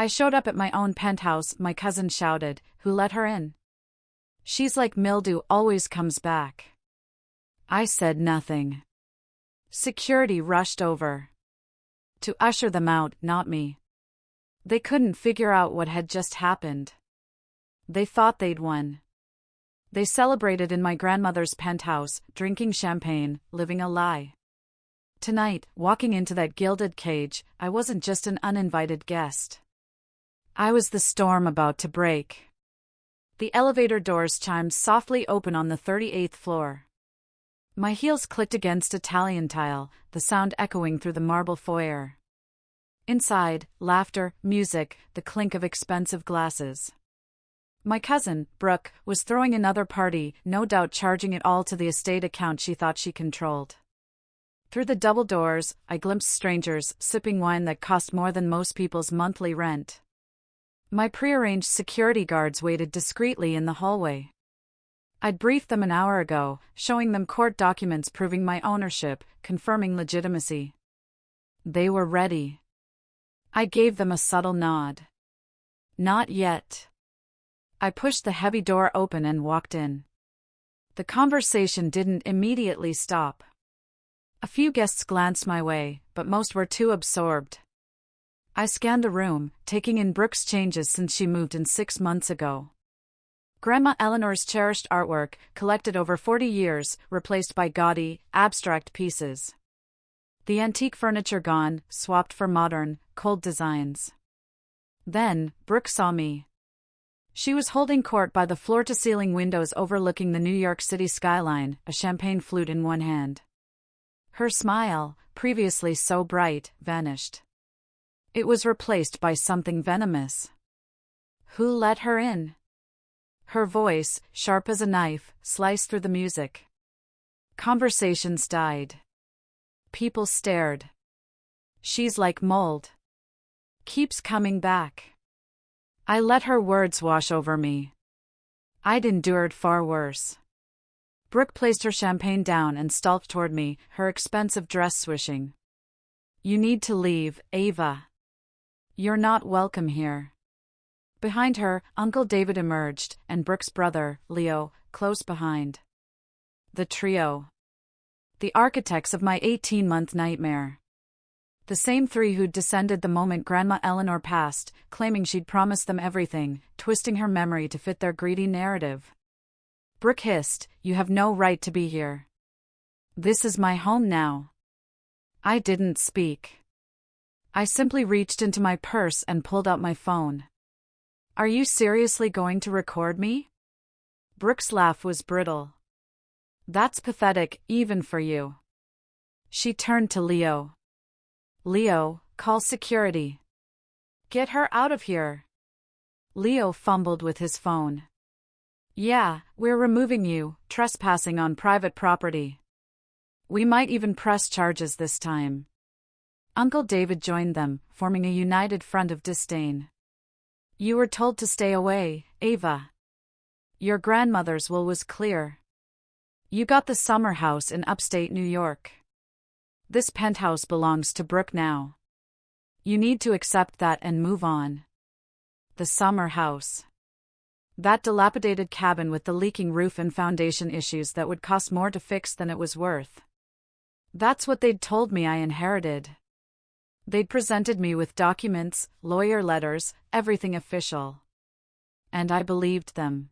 I showed up at my own penthouse, my cousin shouted. Who let her in? She's like mildew, always comes back. I said nothing. Security rushed over to usher them out, not me. They couldn't figure out what had just happened. They thought they'd won. They celebrated in my grandmother's penthouse, drinking champagne, living a lie. Tonight, walking into that gilded cage, I wasn't just an uninvited guest. I was the storm about to break. The elevator doors chimed softly open on the 38th floor. My heels clicked against Italian tile, the sound echoing through the marble foyer. Inside, laughter, music, the clink of expensive glasses. My cousin, Brooke, was throwing another party, no doubt charging it all to the estate account she thought she controlled. Through the double doors, I glimpsed strangers, sipping wine that cost more than most people's monthly rent. My prearranged security guards waited discreetly in the hallway. I'd briefed them an hour ago, showing them court documents proving my ownership, confirming legitimacy. They were ready. I gave them a subtle nod. Not yet. I pushed the heavy door open and walked in. The conversation didn't immediately stop. A few guests glanced my way, but most were too absorbed. I scanned the room, taking in Brooke's changes since she moved in 6 months ago. Grandma Eleanor's cherished artwork, collected over 40 years, replaced by gaudy, abstract pieces. The antique furniture gone, swapped for modern, cold designs. Then, Brooke saw me. She was holding court by the floor-to-ceiling windows overlooking the New York City skyline, a champagne flute in one hand. Her smile, previously so bright, vanished. It was replaced by something venomous. Who let her in? Her voice, sharp as a knife, sliced through the music. Conversations died. People stared. She's like mold. Keeps coming back. I let her words wash over me. I'd endured far worse. Brooke placed her champagne down and stalked toward me, her expensive dress swishing. You need to leave, Ava. You're not welcome here. Behind her, Uncle David emerged, and Brooke's brother, Leo, close behind. The trio. The architects of my 18-month nightmare. The same three who'd descended the moment Grandma Eleanor passed, claiming she'd promised them everything, twisting her memory to fit their greedy narrative. Brooke hissed, "You have no right to be here. This is my home now." I didn't speak. I simply reached into my purse and pulled out my phone. Are you seriously going to record me? Brooke's laugh was brittle. That's pathetic, even for you. She turned to Leo. Leo, call security. Get her out of here. Leo fumbled with his phone. Yeah, we're removing you, trespassing on private property. We might even press charges this time. Uncle David joined them, forming a united front of disdain. You were told to stay away, Ava. Your grandmother's will was clear. You got the summer house in upstate New York. This penthouse belongs to Brooke now. You need to accept that and move on. The summer house. That dilapidated cabin with the leaking roof and foundation issues that would cost more to fix than it was worth. That's what they'd told me I inherited. They'd presented me with documents, lawyer letters, everything official. And I believed them.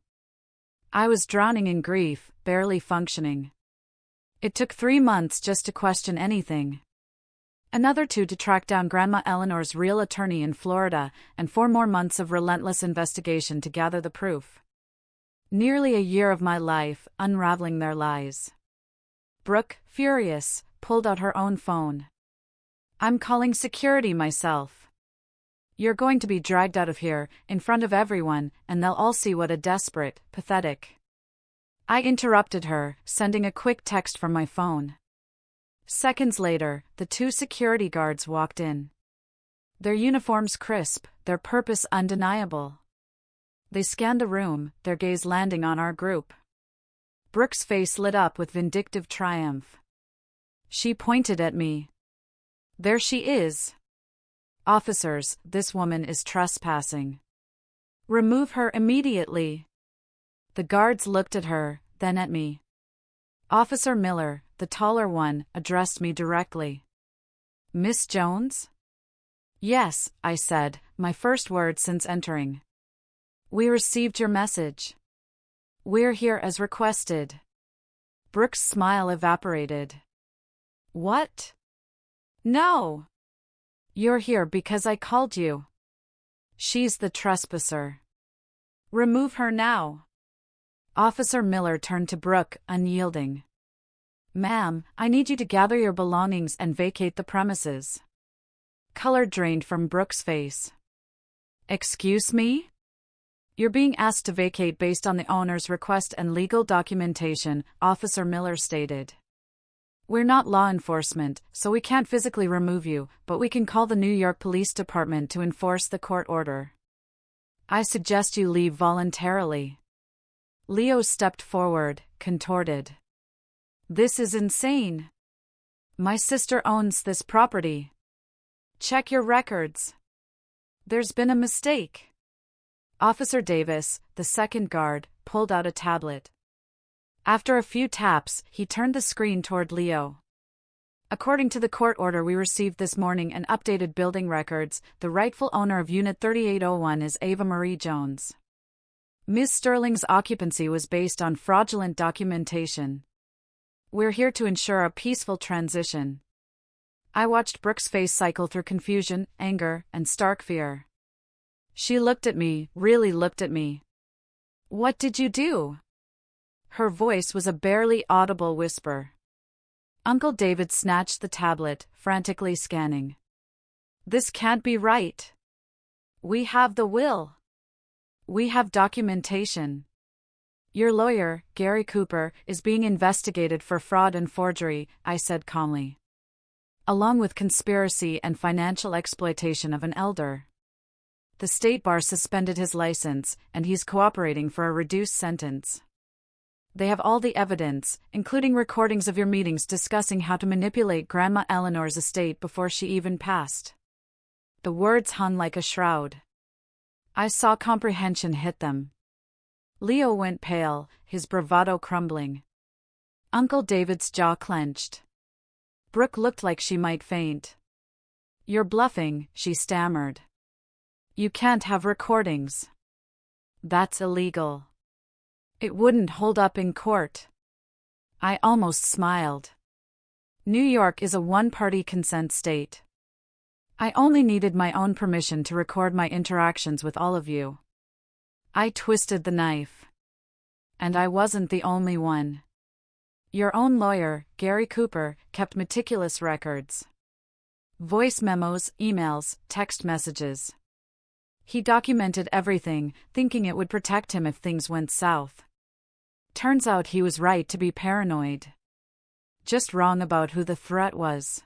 I was drowning in grief, barely functioning. It took 3 months just to question anything. Another 2 to track down Grandma Eleanor's real attorney in Florida, and 4 more months of relentless investigation to gather the proof. Nearly a year of my life, unraveling their lies. Brooke, furious, pulled out her own phone. I'm calling security myself. You're going to be dragged out of here, in front of everyone, and they'll all see what a desperate, pathetic. I interrupted her, sending a quick text from my phone. Seconds later, the 2 security guards walked in. Their uniforms crisp, their purpose undeniable. They scanned the room, their gaze landing on our group. Brooke's face lit up with vindictive triumph. She pointed at me. There she is. Officers, this woman is trespassing. Remove her immediately. The guards looked at her, then at me. Officer Miller, the taller one, addressed me directly. Miss Jones? Yes, I said, my first word since entering. We received your message. We're here as requested. Brooke's smile evaporated. What? No. You're here because I called you. She's the trespasser. Remove her now. Officer Miller turned to Brooke, unyielding. Ma'am, I need you to gather your belongings and vacate the premises. Color drained from Brooke's face. Excuse me? You're being asked to vacate based on the owner's request and legal documentation, Officer Miller stated. We're not law enforcement, so we can't physically remove you, but we can call the New York Police Department to enforce the court order. I suggest you leave voluntarily. Leo stepped forward, contorted. This is insane. My sister owns this property. Check your records. There's been a mistake. Officer Davis, the second guard, pulled out a tablet. After a few taps, he turned the screen toward Leo. According to the court order we received this morning and updated building records, the rightful owner of Unit 3801 is Ava Marie Jones. Ms. Sterling's occupancy was based on fraudulent documentation. We're here to ensure a peaceful transition. I watched Brooke's face cycle through confusion, anger, and stark fear. She looked at me, really looked at me. What did you do? Her voice was a barely audible whisper. Uncle David snatched the tablet, frantically scanning. This can't be right. We have the will. We have documentation. Your lawyer, Gary Cooper, is being investigated for fraud and forgery, I said calmly. Along with conspiracy and financial exploitation of an elder. The state bar suspended his license, and he's cooperating for a reduced sentence. They have all the evidence, including recordings of your meetings discussing how to manipulate Grandma Eleanor's estate before she even passed. The words hung like a shroud. I saw comprehension hit them. Leo went pale, his bravado crumbling. Uncle David's jaw clenched. Brooke looked like she might faint. You're bluffing, she stammered. You can't have recordings. That's illegal. It wouldn't hold up in court. I almost smiled. New York is a one-party consent state. I only needed my own permission to record my interactions with all of you. I twisted the knife. And I wasn't the only one. Your own lawyer, Gary Cooper, kept meticulous records. Voice memos, emails, text messages. He documented everything, thinking it would protect him if things went south. Turns out he was right to be paranoid. Just wrong about who the threat was.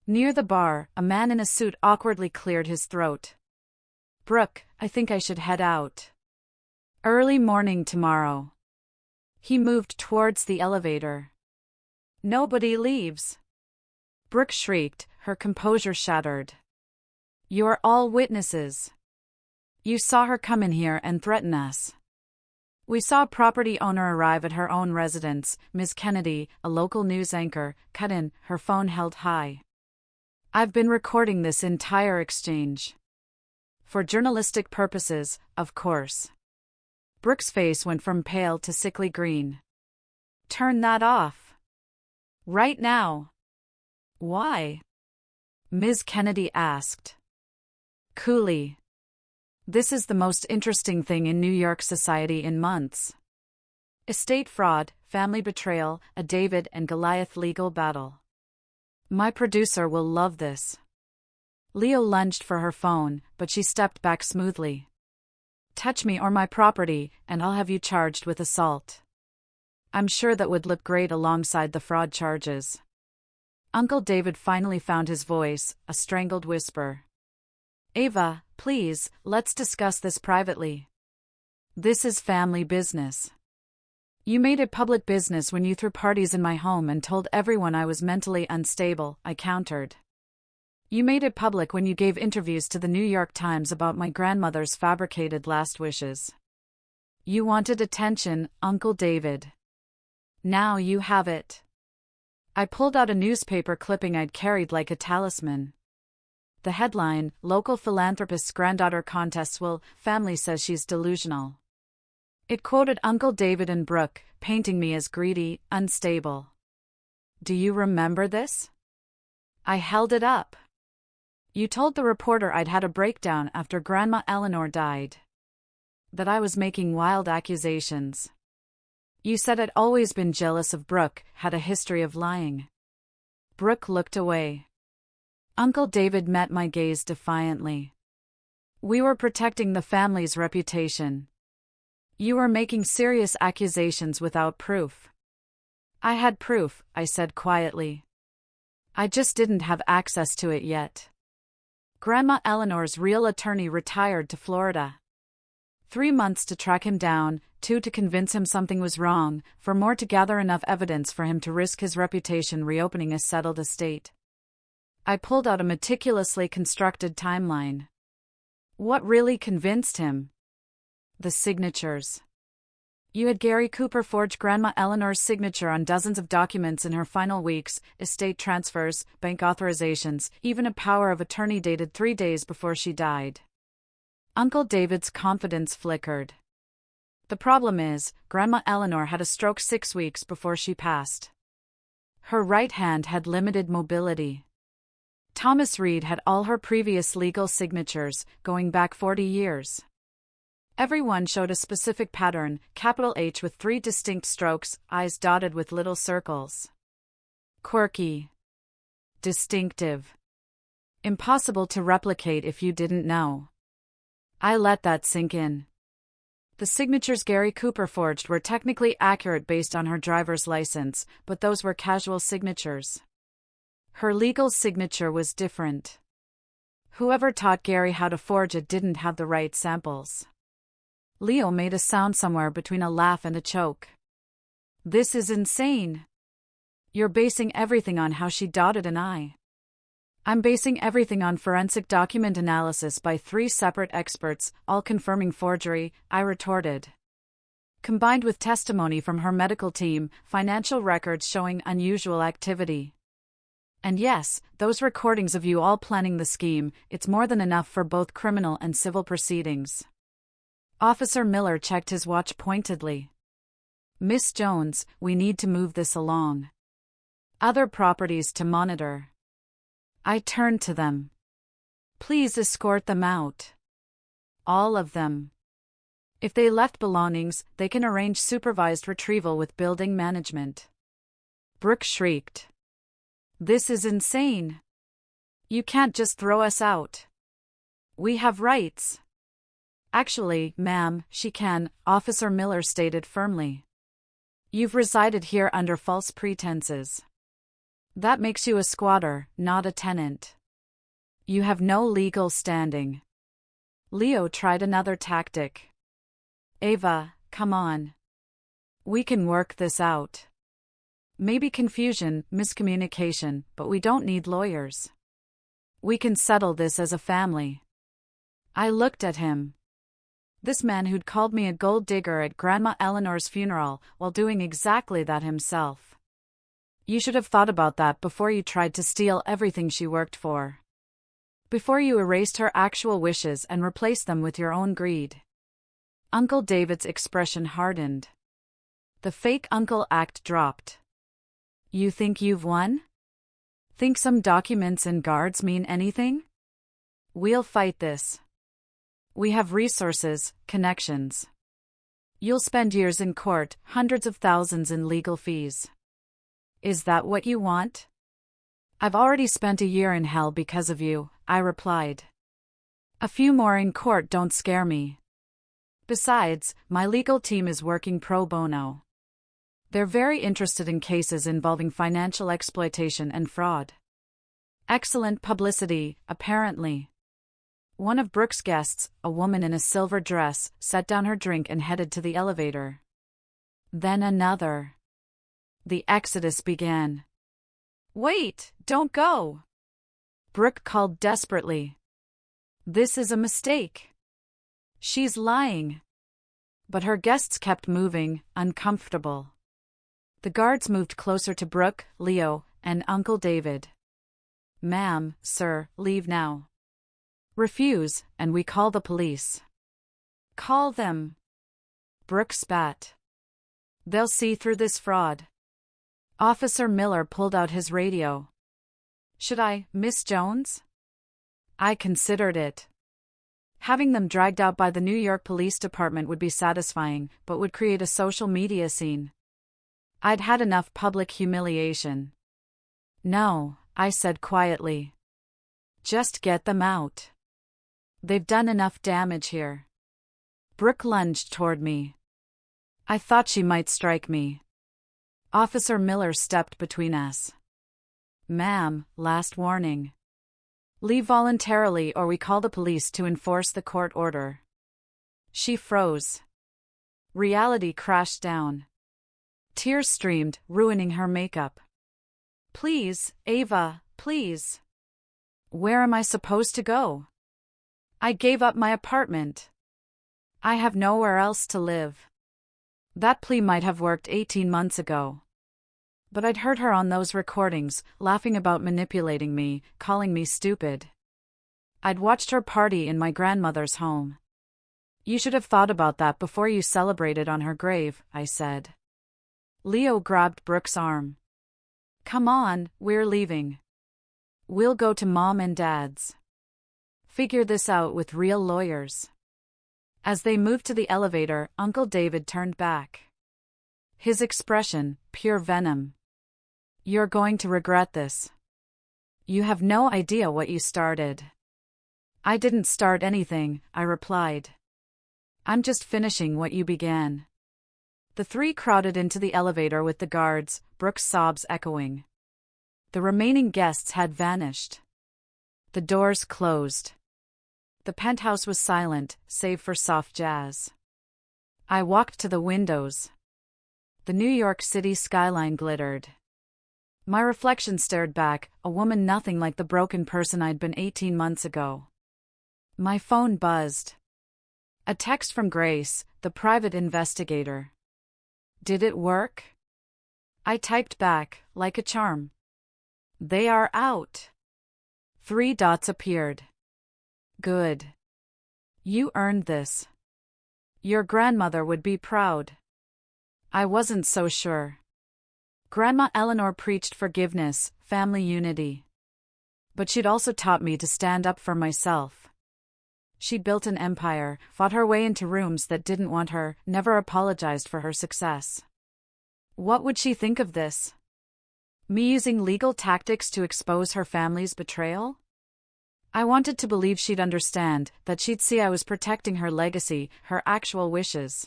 Near the bar, a man in a suit awkwardly cleared his throat. Brooke, I think I should head out. Early morning tomorrow. He moved towards the elevator. Nobody leaves. Brooke shrieked, her composure shattered. You're all witnesses. You saw her come in here and threaten us. We saw a property owner arrive at her own residence, Ms. Kennedy, a local news anchor, cut in, her phone held high. I've been recording this entire exchange. For journalistic purposes, of course. Brooke's face went from pale to sickly green. Turn that off. Right now. Why? Ms. Kennedy asked. Coolly. This is the most interesting thing in New York society in months. Estate fraud, family betrayal, a David and Goliath legal battle. My producer will love this. Leo lunged for her phone, but she stepped back smoothly. Touch me or my property, and I'll have you charged with assault. I'm sure that would look great alongside the fraud charges. Uncle David finally found his voice, a strangled whisper. Ava, please, let's discuss this privately. This is family business. You made it public business when you threw parties in my home and told everyone I was mentally unstable, I countered. You made it public when you gave interviews to the New York Times about my grandmother's fabricated last wishes. You wanted attention, Uncle David. Now you have it. I pulled out a newspaper clipping I'd carried like a talisman. The headline, Local Philanthropist's Granddaughter Contests Will, Family Says She's Delusional. It quoted Uncle David and Brooke, painting me as greedy, unstable. Do you remember this? I held it up. You told the reporter I'd had a breakdown after Grandma Eleanor died. That I was making wild accusations. You said I'd always been jealous of Brooke, had a history of lying. Brooke looked away. Uncle David met my gaze defiantly. We were protecting the family's reputation. You were making serious accusations without proof. I had proof, I said quietly. I just didn't have access to it yet. Grandma Eleanor's real attorney retired to Florida. 3 months to track him down, 2 to convince him something was wrong, 4 more to gather enough evidence for him to risk his reputation reopening a settled estate. I pulled out a meticulously constructed timeline. What really convinced him? The signatures. You had Gary Cooper forge Grandma Eleanor's signature on dozens of documents in her final weeks, estate transfers, bank authorizations, even a power of attorney dated 3 days before she died. Uncle David's confidence flickered. The problem is, Grandma Eleanor had a stroke 6 weeks before she passed. Her right hand had limited mobility. Thomas Reed had all her previous legal signatures, going back 40 years. Everyone showed a specific pattern, capital H with 3 distinct strokes, eyes dotted with little circles. Quirky. Distinctive. Impossible to replicate if you didn't know. I let that sink in. The signatures Gary Cooper forged were technically accurate based on her driver's license, but those were casual signatures. Her legal signature was different. Whoever taught Gary how to forge it didn't have the right samples. Leo made a sound somewhere between a laugh and a choke. This is insane. You're basing everything on how she dotted an I. I'm basing everything on forensic document analysis by 3 separate experts, all confirming forgery, I retorted. Combined with testimony from her medical team, financial records showing unusual activity. And yes, those recordings of you all planning the scheme, it's more than enough for both criminal and civil proceedings. Officer Miller checked his watch pointedly. Miss Jones, we need to move this along. Other properties to monitor. I turned to them. Please escort them out. All of them. If they left belongings, they can arrange supervised retrieval with building management. Brooke shrieked. This is insane. You can't just throw us out. We have rights. Actually, ma'am, she can, Officer Miller stated firmly. You've resided here under false pretenses. That makes you a squatter, not a tenant. You have no legal standing. Leo tried another tactic. Ava, come on. We can work this out. Maybe confusion, miscommunication, but we don't need lawyers. We can settle this as a family. I looked at him. This man who'd called me a gold digger at Grandma Eleanor's funeral, while doing exactly that himself. You should have thought about that before you tried to steal everything she worked for. Before you erased her actual wishes and replaced them with your own greed. Uncle David's expression hardened. The fake uncle act dropped. You think you've won? Think some documents and guards mean anything? We'll fight this. We have resources, connections. You'll spend years in court, hundreds of thousands in legal fees. Is that what you want? I've already spent a year in hell because of you, I replied. A few more in court don't scare me. Besides, my legal team is working pro bono. They're very interested in cases involving financial exploitation and fraud. Excellent publicity, apparently. One of Brooke's guests, a woman in a silver dress, set down her drink and headed to the elevator. Then another. The exodus began. Wait, don't go. Brooke called desperately. This is a mistake. She's lying. But her guests kept moving, uncomfortable. The guards moved closer to Brooke, Leo, and Uncle David. Ma'am, sir, leave now. Refuse, and we call the police. Call them. Brooke spat. They'll see through this fraud. Officer Miller pulled out his radio. Should I, Miss Jones? I considered it. Having them dragged out by the New York Police Department would be satisfying, but would create a social media scene. I'd had enough public humiliation. No, I said quietly. Just get them out. They've done enough damage here. Brooke lunged toward me. I thought she might strike me. Officer Miller stepped between us. Ma'am, last warning. Leave voluntarily or we call the police to enforce the court order. She froze. Reality crashed down. Tears streamed, ruining her makeup. Please, Ava, please. Where am I supposed to go? I gave up my apartment. I have nowhere else to live. That plea might have worked 18 months ago. But I'd heard her on those recordings, laughing about manipulating me, calling me stupid. I'd watched her party in my grandmother's home. You should have thought about that before you celebrated on her grave, I said. Leo grabbed Brooke's arm. Come on, we're leaving. We'll go to Mom and Dad's. Figure this out with real lawyers. As they moved to the elevator, Uncle David turned back. His expression, pure venom. You're going to regret this. You have no idea what you started. I didn't start anything, I replied. I'm just finishing what you began. The three crowded into the elevator with the guards, Brooke's sobs echoing. The remaining guests had vanished. The doors closed. The penthouse was silent, save for soft jazz. I walked to the windows. The New York City skyline glittered. My reflection stared back, a woman nothing like the broken person I'd been 18 months ago. My phone buzzed. A text from Grace, the private investigator. Did it work? I typed back, like a charm. They are out. 3 dots appeared. Good. You earned this. Your grandmother would be proud. I wasn't so sure. Grandma Eleanor preached forgiveness, family unity. But she'd also taught me to stand up for myself. She'd built an empire, fought her way into rooms that didn't want her, never apologized for her success. What would she think of this? Me using legal tactics to expose her family's betrayal? I wanted to believe she'd understand, that she'd see I was protecting her legacy, her actual wishes.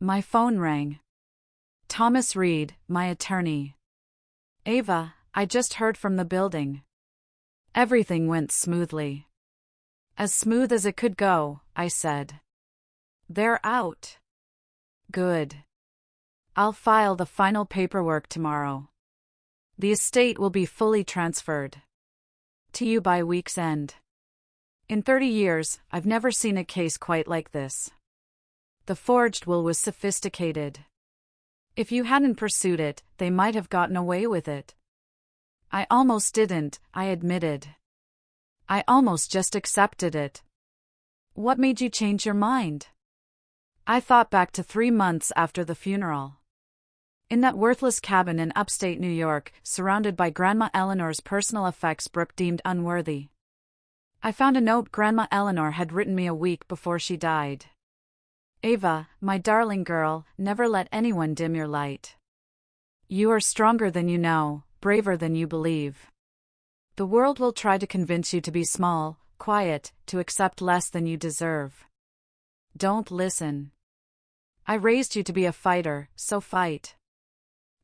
My phone rang. Thomas Reed, my attorney. Ava, I just heard from the building. Everything went smoothly. As smooth as it could go, I said. They're out. Good. I'll file the final paperwork tomorrow. The estate will be fully transferred to you by week's end. In 30 years, I've never seen a case quite like this. The forged will was sophisticated. If you hadn't pursued it, they might have gotten away with it. I almost didn't, I admitted. I almost just accepted it. What made you change your mind? I thought back to 3 months after the funeral. In that worthless cabin in upstate New York, surrounded by Grandma Eleanor's personal effects Brooke deemed unworthy. I found a note Grandma Eleanor had written me a week before she died. Ava, my darling girl, never let anyone dim your light. You are stronger than you know, braver than you believe. The world will try to convince you to be small, quiet, to accept less than you deserve. Don't listen. I raised you to be a fighter, so fight.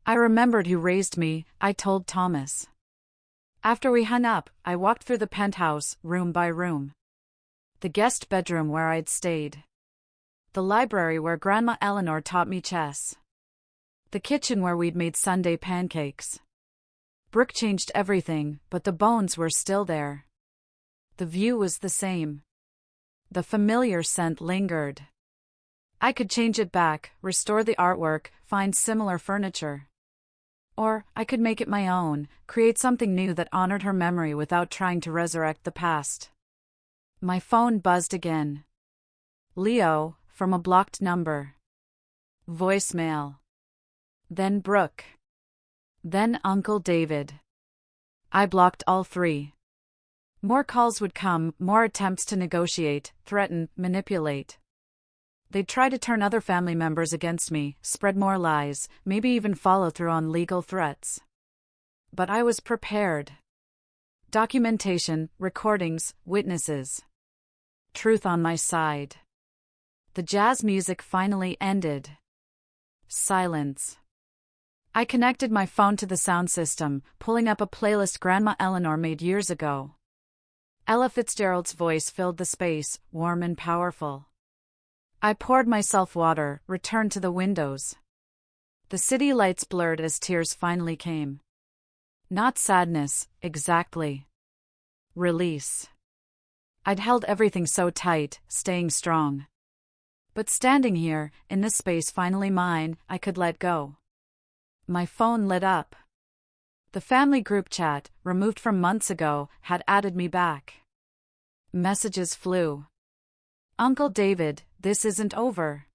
I remembered who raised me, I told Thomas. After we hung up, I walked through the penthouse, room by room. The guest bedroom where I'd stayed. The library where Grandma Eleanor taught me chess. The kitchen where we'd made Sunday pancakes. Brooke changed everything, but the bones were still there. The view was the same. The familiar scent lingered. I could change it back, restore the artwork, find similar furniture. Or, I could make it my own, create something new that honored her memory without trying to resurrect the past. My phone buzzed again. Leo, from a blocked number. Voicemail. Then Brooke. Then Uncle David. I blocked all three. More calls would come, more attempts to negotiate, threaten, manipulate. They'd try to turn other family members against me, spread more lies, maybe even follow through on legal threats. But I was prepared. Documentation, recordings, witnesses. Truth on my side. The jazz music finally ended. Silence. I connected my phone to the sound system, pulling up a playlist Grandma Eleanor made years ago. Ella Fitzgerald's voice filled the space, warm and powerful. I poured myself water, returned to the windows. The city lights blurred as tears finally came. Not sadness, exactly. Release. I'd held everything so tight, staying strong. But standing here, in this space finally mine, I could let go. My phone lit up. The family group chat, removed from months ago, had added me back. Messages flew. Uncle David, this isn't over.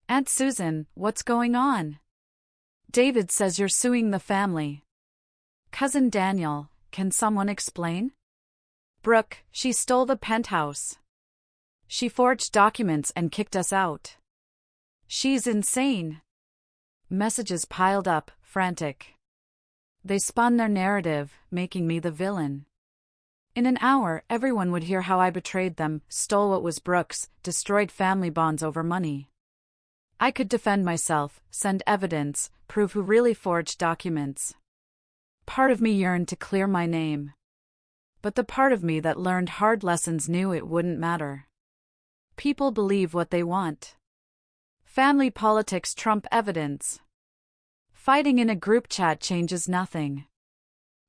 Aunt Susan, what's going on? David says you're suing the family. Cousin Daniel, can someone explain? Brooke, she stole the penthouse. She forged documents and kicked us out. She's insane. Messages piled up, frantic. They spun their narrative, making me the villain. In an hour, everyone would hear how I betrayed them, stole what was Brooke's, destroyed family bonds over money. I could defend myself, send evidence, prove who really forged documents. Part of me yearned to clear my name. But the part of me that learned hard lessons knew it wouldn't matter. People believe what they want. Family politics trump evidence. Fighting in a group chat changes nothing.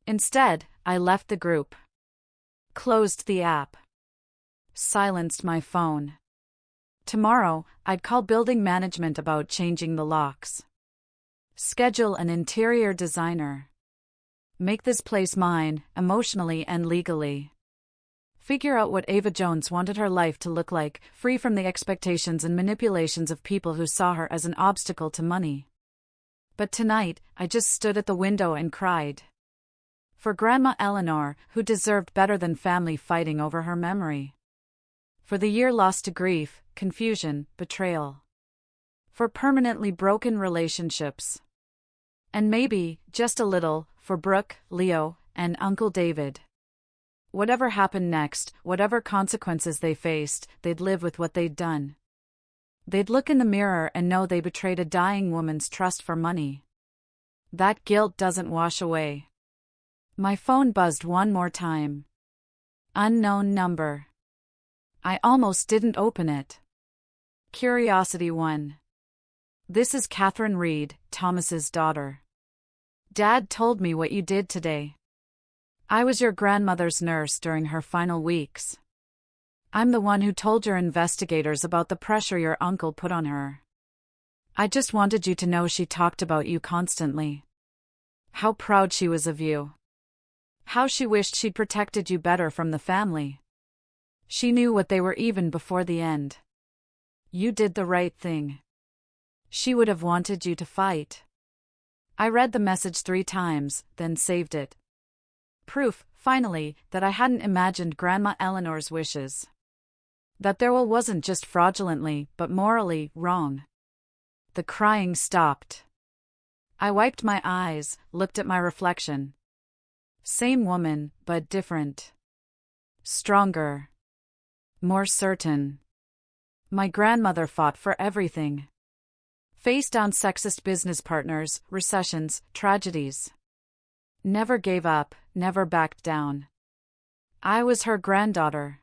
Instead, I left the group. Closed the app. Silenced my phone. Tomorrow, I'd call building management about changing the locks. Schedule an interior designer. Make this place mine, emotionally and legally. Figure out what Ava Jones wanted her life to look like, free from the expectations and manipulations of people who saw her as an obstacle to money. But tonight, I just stood at the window and cried. For Grandma Eleanor, who deserved better than family fighting over her memory. For the year lost to grief, confusion, betrayal. For permanently broken relationships. And maybe, just a little, for Brooke, Leo, and Uncle David. Whatever happened next, whatever consequences they faced, they'd live with what they'd done. They'd look in the mirror and know they betrayed a dying woman's trust for money. That guilt doesn't wash away. My phone buzzed one more time. Unknown number. I almost didn't open it. Curiosity won. This is Catherine Reed, Thomas's daughter. Dad told me what you did today. I was your grandmother's nurse during her final weeks. I'm the one who told your investigators about the pressure your uncle put on her. I just wanted you to know she talked about you constantly. How proud she was of you. How she wished she'd protected you better from the family. She knew what they were even before the end. You did the right thing. She would have wanted you to fight. I read the message 3 times, then saved it. Proof, finally, that I hadn't imagined Grandma Eleanor's wishes. That their will wasn't just fraudulently, but morally, wrong. The crying stopped. I wiped my eyes, looked at my reflection. Same woman, but different. Stronger. More certain. My grandmother fought for everything. Faced down sexist business partners, recessions, tragedies. Never gave up, never backed down. I was her granddaughter.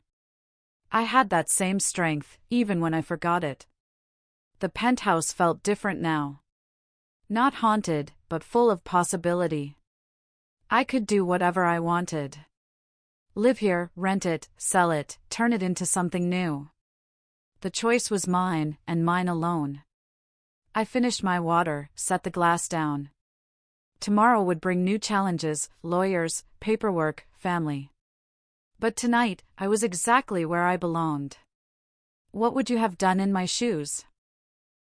I had that same strength, even when I forgot it. The penthouse felt different now. Not haunted, but full of possibility. I could do whatever I wanted. Live here, rent it, sell it, turn it into something new. The choice was mine, and mine alone. I finished my water, set the glass down. Tomorrow would bring new challenges, lawyers, paperwork, family. But tonight, I was exactly where I belonged. What would you have done in my shoes?